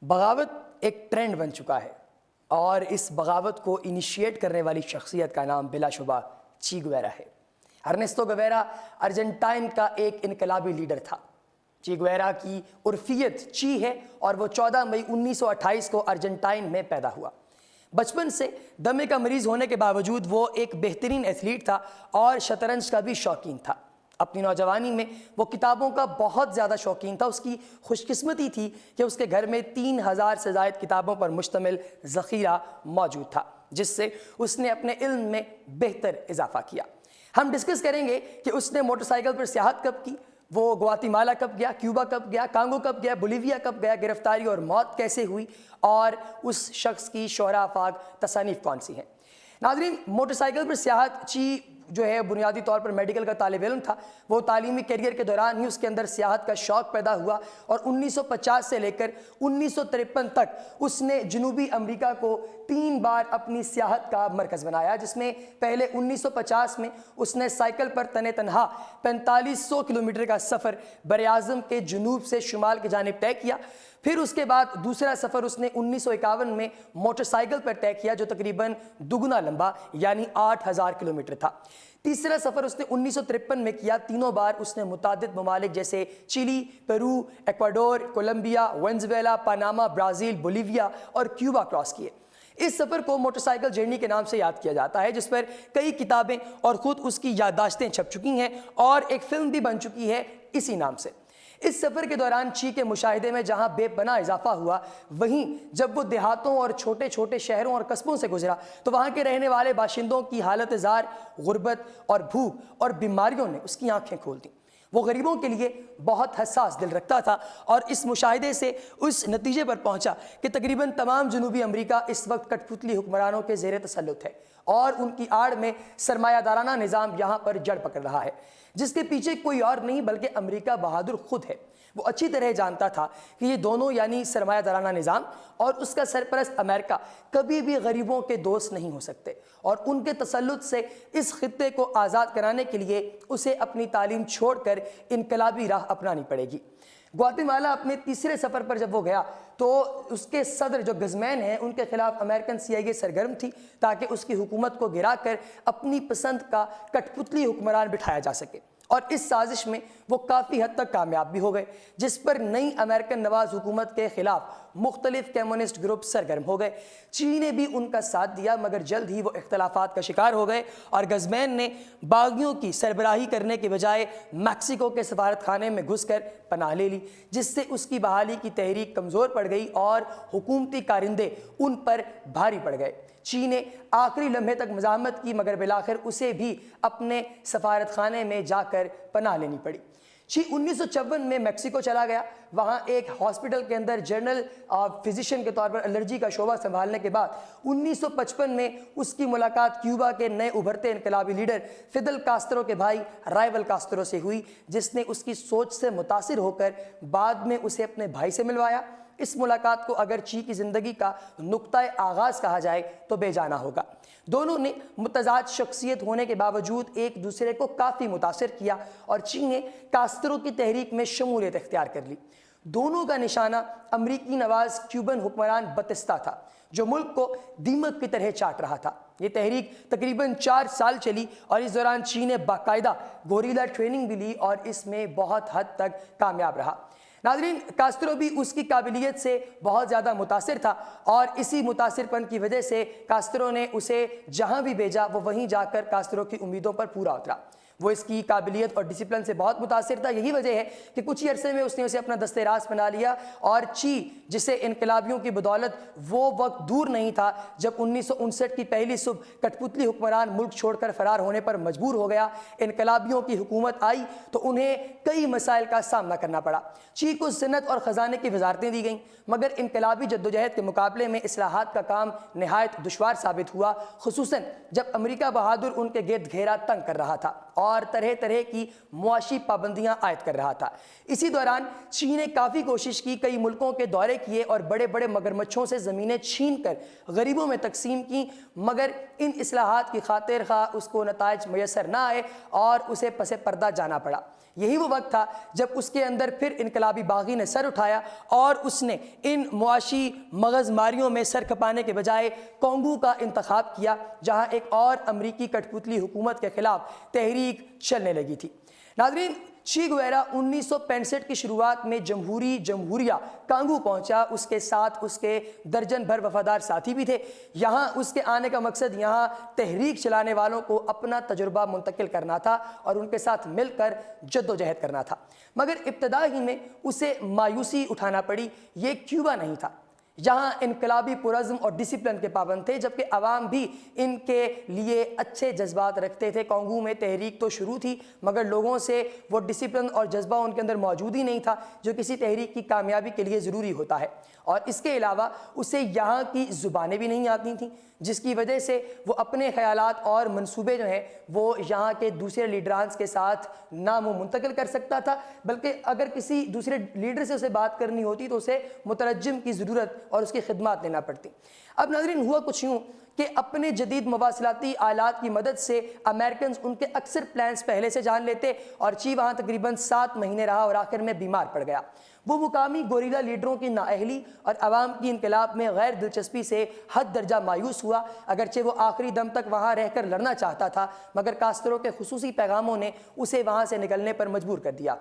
بغاوت ایک ٹرینڈ بن چکا ہے اور اس بغاوت کو انیشیٹ کرنے والی شخصیت کا نام بلا شبہ چی گویرا ہے۔ ارنیستو گویرا ارجنٹائن کا ایک انقلابی لیڈر تھا۔ چی گویرا کی عرفیت چی ہے اور وہ 14 مئی 1928 کو ارجنٹائن میں پیدا ہوا۔ بچپن سے دمے کا مریض ہونے کے باوجود وہ ایک بہترین ایتھلیٹ تھا اور شطرنج کا بھی شوقین تھا۔ اپنی نوجوانی میں وہ کتابوں کا بہت زیادہ شوقین تھا۔ اس کی خوش قسمتی تھی کہ اس کے گھر میں 3000 سے زائد کتابوں پر مشتمل ذخیرہ موجود تھا، جس سے اس نے اپنے علم میں بہتر اضافہ کیا۔ ہم ڈسکس کریں گے کہ اس نے موٹر سائیکل پر سیاحت کب کی، وہ گواتی مالا کب گیا، کیوبا کب گیا، کانگو کب گیا، بولیویا کب گیا، گرفتاری اور موت کیسے ہوئی، اور اس شخص کی شہرہ افاق تصانیف کون سی ہیں۔ ناظرین، موٹر سائیکل پر سیاحت چی جو ہے بنیادی طور پر میڈیکل کا طالب علم تھا۔ وہ تعلیمی کیریئر کے دوران ہی اس کے اندر سیاحت کا شوق پیدا ہوا اور 1950 سے لے کر 1953 تک اس نے جنوبی امریکہ کو 3 بار اپنی سیاحت کا مرکز بنایا، جس میں پہلے 1950 میں اس نے سائیکل پر تنہا 4500 کلومیٹر کا سفر براعظم کے جنوب سے شمال کی جانب طے کیا۔ پھر اس کے بعد دوسرا سفر اس نے 1951 میں موٹر سائیکل پر طے کیا، جو تقریباً دگنا لمبا یعنی 8000 کلومیٹر تھا۔ تیسرا سفر اس نے 1953 میں کیا۔ تینوں بار اس نے متعدد ممالک جیسے Chile, Peru, Ecuador, Colombia, Venezuela, Panama, Brazil, Bolivia اور کیوبا کراس کیے۔ اس سفر کو موٹر سائیکل جرنی کے نام سے یاد کیا جاتا ہے، جس پر کئی کتابیں اور خود اس کی یادداشتیں چھپ چکی ہیں اور ایک فلم بھی بن چکی ہے اسی نام سے۔ اس سفر کے دوران چی کے مشاہدے میں جہاں بے پناہ اضافہ ہوا، وہیں جب وہ دیہاتوں اور چھوٹے چھوٹے شہروں اور قصبوں سے گزرا تو وہاں کے رہنے والے باشندوں کی حالت زار، غربت اور بھوک اور بیماریوں نے اس کی آنکھیں کھول دیں۔ وہ غریبوں کے لیے بہت حساس دل رکھتا تھا اور اس مشاہدے سے اس نتیجے پر پہنچا کہ تقریباً تمام جنوبی امریکہ اس وقت کٹ پتلی حکمرانوں کے زیر تسلط ہے اور ان کی آڑ میں سرمایہ دارانہ نظام یہاں پر جڑ پکڑ رہا ہے، جس کے پیچھے کوئی اور نہیں بلکہ امریکہ بہادر خود ہے۔ وہ اچھی طرح جانتا تھا کہ یہ دونوں یعنی سرمایہ دارانہ نظام اور اس کا سرپرست امریکہ کبھی بھی غریبوں کے دوست نہیں ہو سکتے، اور ان کے تسلط سے اس خطے کو آزاد کرانے کے لیے اسے اپنی تعلیم چھوڑ کر انقلابی راہ اپنانی پڑے گی۔ گواتی مالا اپنے تیسرے سفر پر جب وہ گیا تو اس کے صدر جو گزمین ہیں، ان کے خلاف امریکن CIA سرگرم تھی تاکہ اس کی حکومت کو گرا کر اپنی پسند کا کٹ پتلی حکمران بٹھایا جا سکے، اور اس سازش میں وہ کافی حد تک کامیاب بھی ہو گئے، جس پر نئی امریکن نواز حکومت کے خلاف مختلف کمیونسٹ گروپ سرگرم ہو گئے۔ چین نے بھی ان کا ساتھ دیا، مگر جلد ہی وہ اختلافات کا شکار ہو گئے اور گزمین نے باغیوں کی سربراہی کرنے کے بجائے میکسیکو کے سفارت خانے میں گھس کر پناہ لے لی، جس سے اس کی بحالی کی تحریک کمزور پڑ گئی اور حکومتی کارندے ان پر بھاری پڑ گئے۔ چین نے آخری لمحے تک مزاحمت کی، مگر بالآخر اسے بھی اپنے سفارت خانے میں جا کر پناہ لینی پڑی۔ چی 1954 میں میکسیکو چلا گیا۔ وہاں ایک ہاسپٹل کے اندر جنرل فزیشین کے طور پر الرجی کا شعبہ سنبھالنے کے بعد 1955 میں اس کی ملاقات کیوبا کے نئے ابھرتے انقلابی لیڈر فیدل کاسترو کے بھائی رائول کاسترو سے ہوئی، جس نے اس کی سوچ سے متاثر ہو کر بعد میں اسے اپنے بھائی سے ملوایا۔ اس ملاقات کو اگر چی کی زندگی کا نقطہ آغاز کہا جائے تو بے جانا ہوگا۔ دونوں نے متضاد شخصیت ہونے کے باوجود ایک دوسرے کو کافی متاثر کیا اور چی نے کاسترو کی تحریک میں شمولیت اختیار کر لی۔ دونوں کا نشانہ امریکی نواز کیوبن حکمران بتستہ تھا، جو ملک کو دیمک کی طرح چاٹ رہا تھا۔ یہ تحریک تقریباً 4 سال چلی اور اس دوران چی نے باقاعدہ گوریلا ٹریننگ بھی لی اور اس میں بہت حد تک کامیاب رہا۔ ناظرین، کاسترو بھی اس کی قابلیت سے بہت زیادہ متاثر تھا اور اسی متاثر پن کی وجہ سے کاسترو نے اسے جہاں بھی بھیجا وہ وہیں جا کر کاسترو کی امیدوں پر پورا اترا۔ وہ اس کی قابلیت اور ڈسپلن سے بہت متاثر تھا۔ یہی وجہ ہے کہ کچھ ہی عرصے میں اس نے اسے اپنا دستِ راست بنا لیا، اور چی جسے انقلابیوں کی بدولت وہ وقت دور نہیں تھا جب 1959 کی پہلی صبح کٹ پتلی حکمران ملک چھوڑ کر فرار ہونے پر مجبور ہو گیا۔ انقلابیوں کی حکومت آئی تو انہیں کئی مسائل کا سامنا کرنا پڑا۔ چی کو صنعت اور خزانے کی وزارتیں دی گئیں، مگر انقلابی جدوجہد کے مقابلے میں اصلاحات کا کام نہایت دشوار ثابت ہوا، خصوصاً جب امریکہ بہادر ان کے گرد گھیرا تنگ کر رہا تھا اور طرح طرح کی معاشی پابندیاں عائد کر رہا تھا۔ اسی دوران چین نے کافی کوشش کی، کئی ملکوں کے دورے کیے اور بڑے بڑے مگرمچھوں سے زمینیں چھین کر غریبوں میں تقسیم کی، مگر ان اصلاحات کی خاطر خواہ اس کو نتائج میسر نہ آئے اور اسے پس پردہ جانا پڑا۔ یہی وہ وقت تھا جب اس کے اندر پھر انقلابی باغی نے سر اٹھایا اور اس نے ان معاشی مغز ماریوں میں سر کھپانے کے بجائے کانگو کا انتخاب کیا، جہاں ایک اور امریکی کٹھ پتلی حکومت کے خلاف تحریک چلنے لگی تھی۔ ناظرین، چی گویرا 1965 کی شروعات میں جمہوریہ کانگو پہنچا۔ اس کے ساتھ اس کے درجن بھر وفادار ساتھی بھی تھے۔ یہاں اس کے آنے کا مقصد یہاں تحریک چلانے والوں کو اپنا تجربہ منتقل کرنا تھا اور ان کے ساتھ مل کر جدوجہد کرنا تھا، مگر ابتدا ہی میں اسے مایوسی اٹھانا پڑی۔ یہ کیوبا نہیں تھا جہاں انقلابی پرعزم اور ڈسپلن کے پابند تھے، جبکہ عوام بھی ان کے لیے اچھے جذبات رکھتے تھے۔ کانگو میں تحریک تو شروع تھی، مگر لوگوں سے وہ ڈسپلن اور جذبہ ان کے اندر موجود ہی نہیں تھا جو کسی تحریک کی کامیابی کے لیے ضروری ہوتا ہے، اور اس کے علاوہ اسے یہاں کی زبانیں بھی نہیں آتی تھیں، جس کی وجہ سے وہ اپنے خیالات اور منصوبے جو ہیں وہ یہاں کے دوسرے لیڈرانز کے ساتھ نہ وہ منتقل کر سکتا تھا، بلکہ اگر کسی دوسرے لیڈر سے اسے بات کرنی ہوتی تو اسے مترجم کی ضرورت اور اس کی خدمات لینا پڑتی۔ اب ناظرین، ہوا کچھ یوں کہ اپنے جدید مواصلاتی آلات کی مدد سے امریکنز ان کے اکثر پلانز پہلے سے جان لیتے، اور چی وہاں تقریباً 7 مہینے رہا اور آخر میں بیمار پڑ گیا۔ وہ مقامی گوریلا لیڈروں کی نااہلی اور عوام کی انقلاب میں غیر دلچسپی سے حد درجہ مایوس ہوا۔ اگرچہ وہ آخری دم تک وہاں رہ کر لڑنا چاہتا تھا، مگر کاسترو کے خصوصی پیغاموں نے اسے وہاں سے نکلنے پر مجبور کر دیا۔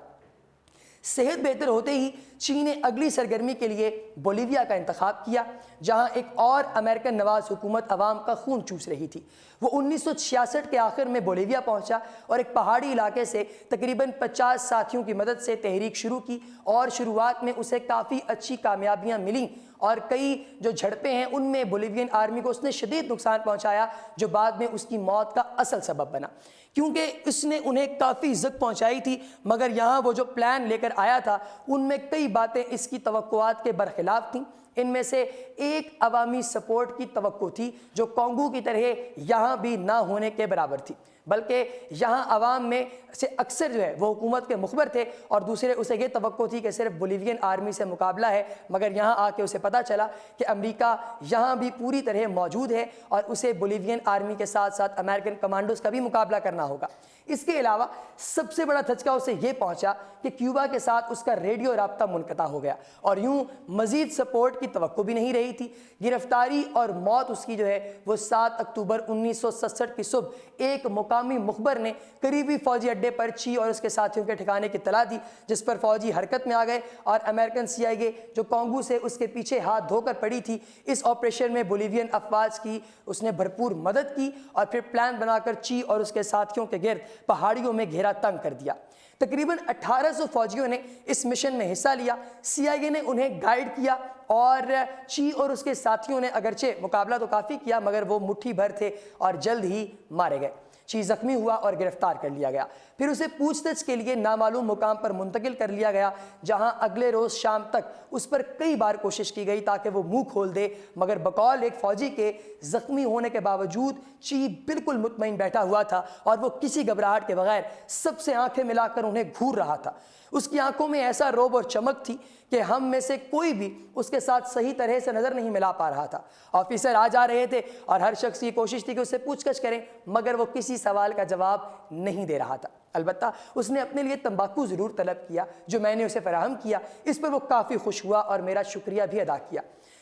صحت بہتر ہوتے ہی چین نے اگلی سرگرمی کے لیے بولیویا کا انتخاب کیا، جہاں ایک اور امریکن نواز حکومت عوام کا خون چوس رہی تھی۔ وہ 1966 کے آخر میں بولیویا پہنچا اور ایک پہاڑی علاقے سے تقریباً 50 ساتھیوں کی مدد سے تحریک شروع کی، اور شروعات میں اسے کافی اچھی کامیابیاں ملیں، اور کئی جو جھڑپیں ہیں ان میں بولیوین آرمی کو اس نے شدید نقصان پہنچایا، جو بعد میں اس کی موت کا اصل سبب بنا، کیونکہ اس نے انہیں کافی عزت پہنچائی تھی، مگر یہاں وہ جو پلان لے کر آیا تھا ان میں کئی باتیں اس کی توقعات کے برخلاف تھیں۔ ان میں سے ایک عوامی سپورٹ کی توقع تھی جو کانگو کی طرح یہاں بھی نہ ہونے کے برابر تھی، بلکہ یہاں عوام میں سے اکثر جو ہے وہ حکومت کے مخبر تھے، اور دوسرے اسے یہ توقع تھی کہ صرف بولیوین آرمی سے مقابلہ ہے، مگر یہاں آ کے اسے پتہ چلا کہ امریکہ یہاں بھی پوری طرح موجود ہے اور اسے بولیوین آرمی کے ساتھ ساتھ امریکن کمانڈوز کا بھی مقابلہ کرنا ہوگا۔ اس کے علاوہ سب سے بڑا دھچکا اسے یہ پہنچا کہ کیوبا کے ساتھ اس کا ریڈیو رابطہ منقطع ہو گیا، اور یوں مزید سپورٹ کی توقع بھی نہیں رہی تھی۔ گرفتاری اور موت اس کی جو ہے وہ 7 اکتوبر 1967 کی صبح ایک مقامی مخبر نے قریبی فوجی اڈے پر چی اور اس کے ساتھیوں کے ٹھکانے کی اطلاع دی، جس پر فوجی حرکت میں آ گئے، اور امریکن CIA جو کانگو سے اس کے پیچھے ہاتھ دھو کر پڑی تھی، اس آپریشن میں بولیوین افواج کی اس نے بھرپور مدد کی، اور پھر پلان بنا کر چی اور اس کے ساتھیوں کے گرد پہاڑیوں میں گھیرا تنگ کر دیا۔ تقریباً 1800 فوجیوں نے اس مشن میں حصہ لیا۔ CIA نے انہیں گائیڈ کیا، اور چی اور اس کے ساتھیوں نے اگرچہ مقابلہ تو کافی کیا، مگر وہ مٹھی بھر تھے اور جلد ہی مارے گئے۔ چی زخمی ہوا اور گرفتار کر لیا گیا، پھر اسے پوچھ تچھ کے لیے نامعلوم مقام پر منتقل کر لیا گیا، جہاں اگلے روز شام تک اس پر کئی بار کوشش کی گئی تاکہ وہ منہ کھول دے، مگر بقول ایک فوجی کے زخمی ہونے کے باوجود چی بالکل مطمئن بیٹھا ہوا تھا، اور وہ کسی گھبراہٹ کے بغیر سب سے آنکھیں ملا کر انہیں گھور رہا تھا۔ اس کی آنکھوں میں ایسا رعب اور چمک تھی کہ ہم میں سے کوئی بھی اس کے ساتھ صحیح طرح سے نظر نہیں ملا پا رہا تھا۔ آفیسر آ جا رہے تھے اور ہر شخص کی کوشش تھی کہ اسے پوچھ گچھ کریں، مگر وہ کسی سوال کا جواب نہیں دے رہا تھا۔ البتہ اس نے اپنے لیے تمباکو ضرور طلب کیا جو میں نے اسے فراہم کیا، اس پر وہ کافی خوش ہوا اور میرا شکریہ بھی ادا کیا۔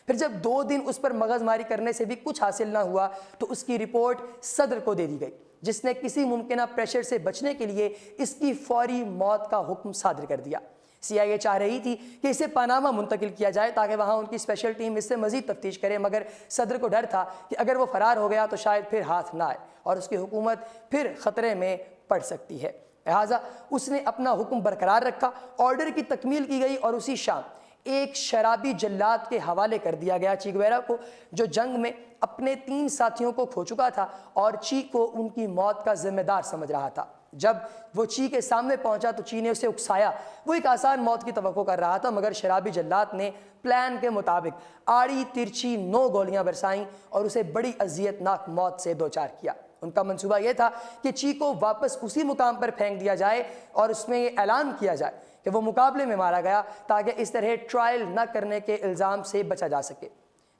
پھر جب 2 دن اس پر مغز ماری کرنے سے بھی کچھ حاصل نہ ہوا تو اس کی رپورٹ صدر کو دے دی گئی، جس نے کسی ممکنہ پریشر سے بچنے کے لیے اس کی فوری موت کا حکم صادر کر دیا۔ CIA چاہ رہی تھی کہ اسے پاناما منتقل کیا جائے تاکہ وہاں ان کی اسپیشل ٹیم اس سے مزید تفتیش کرے، مگر صدر کو ڈر تھا کہ اگر وہ فرار ہو گیا تو شاید پھر ہاتھ نہ آئے اور اس کی حکومت پھر خطرے میں پڑ سکتی ہے۔ لہٰذا اس نے اپنا حکم برقرار رکھا، آرڈر کی تکمیل کی گئی، اور اسی شام ایک شرابی جلاد کے حوالے کر دیا گیا چی گویرا کو، جو جنگ میں اپنے 3 ساتھیوں کو کھو چکا تھا اور چی کو ان کی موت کا ذمہ دار سمجھ رہا تھا۔ جب وہ چی کے سامنے پہنچا تو چی نے اسے اکسایا۔ وہ ایک آسان موت کی توقع کر رہا تھا، مگر شرابی جلاد نے پلان کے مطابق آڑی ترچھی 9 گولیاں برسائیں اور اسے بڑی اذیت ناک موت سے دوچار کیا۔ ان کا منصوبہ یہ تھا کہ چی کو واپس اسی مقام پر پھینک دیا جائے اور اس میں یہ اعلان کیا جائے کہ وہ مقابلے میں مارا گیا، تاکہ اس طرح ٹرائل نہ کرنے کے الزام سے بچا جا سکے۔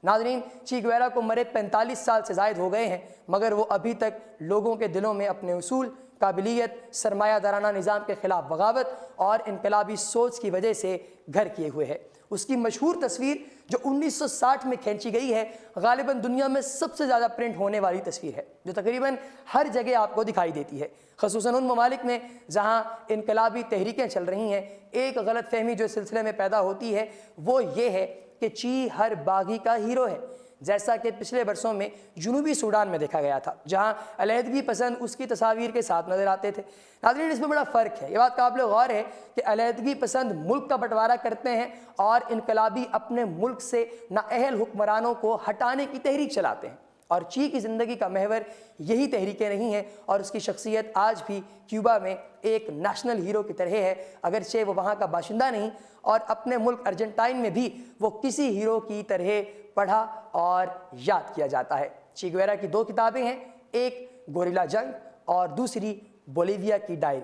ناظرین، چی گویرا کو مرے 45 سال سے زائد ہو گئے ہیں، مگر وہ ابھی تک لوگوں کے دلوں میں اپنے اصول، قابلیت، سرمایہ دارانہ نظام کے خلاف بغاوت اور انقلابی سوچ کی وجہ سے گھر کیے ہوئے ہے۔ اس کی مشہور تصویر جو 1960 میں کھینچی گئی ہے، غالباً دنیا میں سب سے زیادہ پرنٹ ہونے والی تصویر ہے، جو تقریباً ہر جگہ آپ کو دکھائی دیتی ہے، خصوصاً ان ممالک میں جہاں انقلابی تحریکیں چل رہی ہیں۔ ایک غلط فہمی جو اس سلسلے میں پیدا ہوتی ہے وہ یہ ہے کہ چی ہر باغی کا ہیرو ہے، جیسا کہ پچھلے برسوں میں جنوبی سوڈان میں دیکھا گیا تھا، جہاں علیحدگی پسند اس کی تصاویر کے ساتھ نظر آتے تھے۔ ناظرین، اس میں بڑا فرق ہے، یہ بات قابل غور ہے کہ علیحدگی پسند ملک کا بٹوارا کرتے ہیں اور انقلابی اپنے ملک سے نااہل حکمرانوں کو ہٹانے کی تحریک چلاتے ہیں، اور چی کی زندگی کا محور یہی تحریکیں نہیں ہیں، اور اس کی شخصیت آج بھی کیوبا میں ایک نیشنل ہیرو کی طرح ہے، اگرچہ وہ وہاں کا باشندہ نہیں، اور اپنے ملک ارجنٹائن میں بھی وہ کسی ہیرو کی طرح پڑھا اور یاد کیا جاتا ہے۔ چی گویرا کی 2 کتابیں ہیں، ایک گوریلا جنگ اور دوسری بولیویا کی ڈائری۔